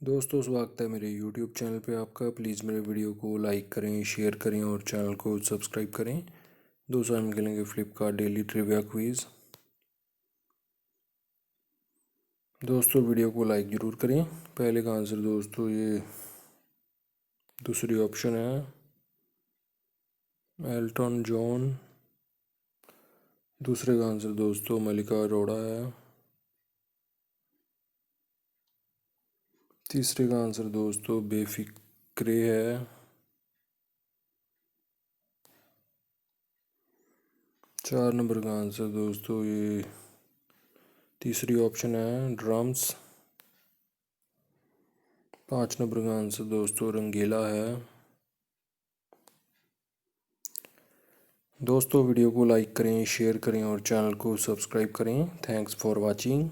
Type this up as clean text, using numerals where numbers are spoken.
दोस्तों स्वागत है मेरे YouTube चैनल पे आपका। प्लीज़ मेरे वीडियो को लाइक करें, शेयर करें और चैनल को सब्सक्राइब करें। दोस्तों हम खेलेंगे फ्लिपकार्ट डेली ट्रिविया क्विज़। दोस्तों वीडियो को लाइक ज़रूर करें। पहले का आंसर दोस्तों ये दूसरी ऑप्शन है एल्टन जॉन। दूसरे का आंसर दोस्तों मलिका अरोड़ा है। तीसरे का आंसर दोस्तों बेफिक्रे है। चार नंबर का आंसर दोस्तों ये तीसरी ऑप्शन है ड्रम्स। पाँच नंबर का आंसर दोस्तों रंगीला है। दोस्तों वीडियो को लाइक करें, शेयर करें और चैनल को सब्सक्राइब करें। Thanks for watching.